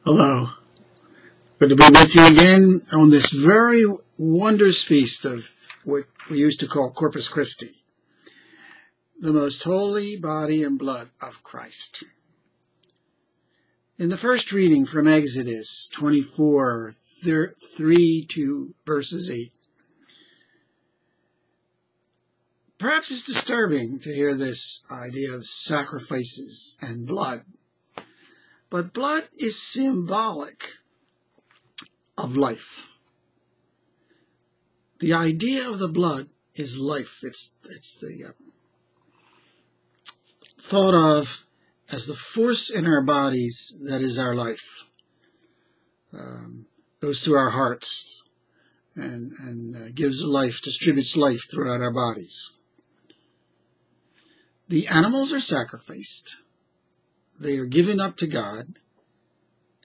Hello. Good to be with you again on this very wondrous feast of what we used to call Corpus Christi, the most holy body and blood of Christ. In the first reading from Exodus 24, 3 to verses 8, perhaps it's disturbing to hear this idea of sacrifices and blood. But blood is symbolic of life. The idea of the blood is life. It's the thought of as the force in our bodies that is our life. Goes through our hearts and gives life, distributes life throughout our bodies. The animals are sacrificed. They are given up to God,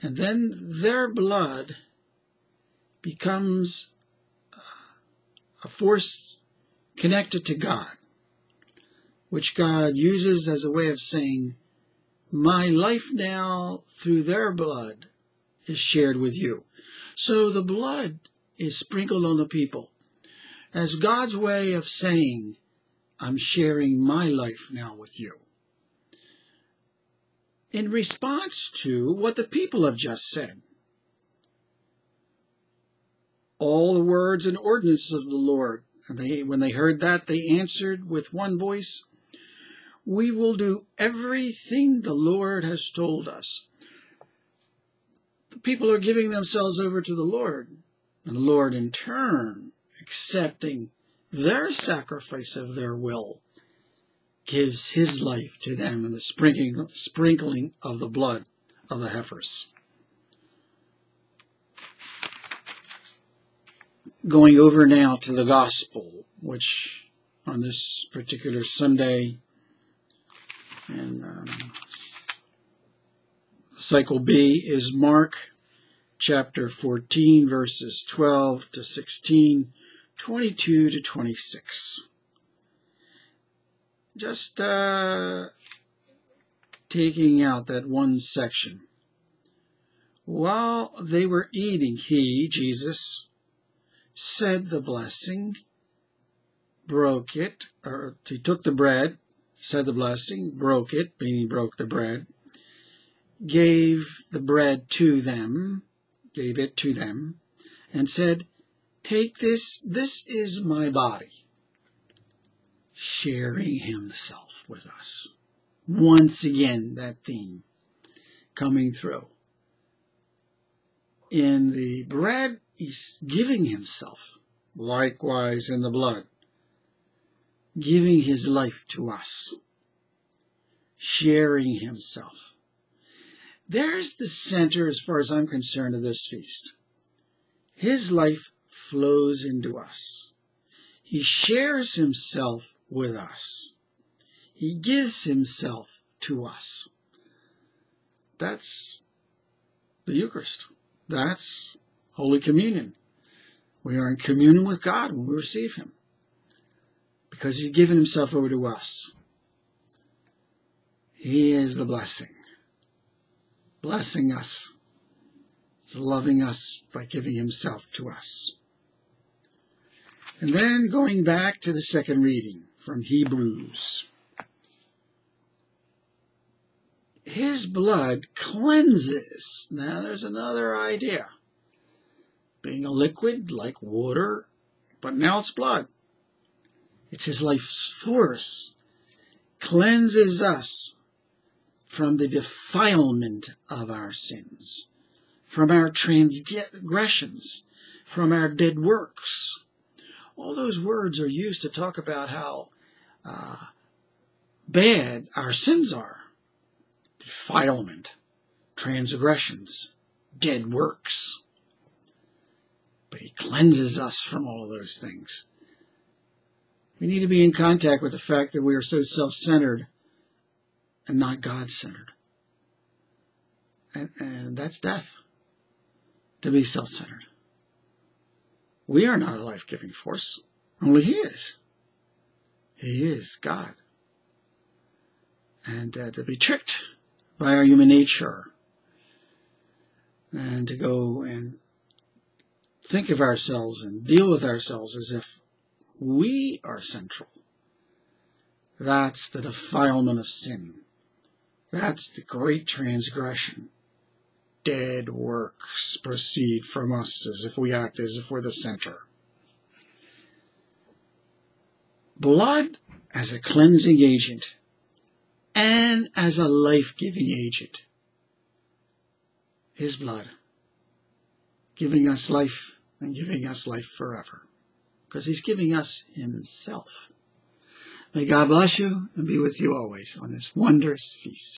and then their blood becomes a force connected to God, which God uses as a way of saying, my life now through their blood is shared with you. So the blood is sprinkled on the people as God's way of saying, I'm sharing my life now with you. In response to what the people have just said. All the words and ordinances of the Lord, and when they heard that, they answered with one voice, we will do everything the Lord has told us. The people are giving themselves over to the Lord, and the Lord in turn, accepting their sacrifice of their will, gives his life to them in the sprinkling of the blood of the heifers. Going over now to the gospel, which on this particular Sunday in cycle B is Mark chapter 14, verses 12 to 16, 22 to 26. Just taking out that one section. While they were eating, he, Jesus, said the blessing, broke it, or he took the bread, said the blessing, broke it, meaning he broke the bread, gave it to them, and said, take this is my body. Sharing himself with us. Once again, that theme coming through. In the bread, he's giving himself. Likewise in the blood. Giving his life to us. Sharing himself. There's the center, as far as I'm concerned, of this feast. His life flows into us. He shares himself with us. He gives himself to us. That's the Eucharist. That's Holy Communion. We are in communion with God when we receive him, because he's given himself over to us. He is the blessing. Blessing us. He's loving us by giving himself to us. And then going back to the second reading from Hebrews. His blood cleanses. Now there's another idea. Being a liquid like water, but now it's blood. It's his life's force. Cleanses us from the defilement of our sins, from our transgressions, from our dead works. All those words are used to talk about how bad our sins are. Defilement, transgressions, dead works. But he cleanses us from all those things. We need to be in contact with the fact that we are so self-centered and not God-centered. And that's death, to be self-centered. We are not a life-giving force. Only he is. He is God. And to be tricked by our human nature and to go and think of ourselves and deal with ourselves as if we are central. That's the defilement of sin. That's the great transgression. Dead works proceed from us as if we act as if we're the center. Blood as a cleansing agent and as a life-giving agent. His blood, giving us life and giving us life forever, because he's giving us himself. May God bless you and be with you always on this wondrous feast.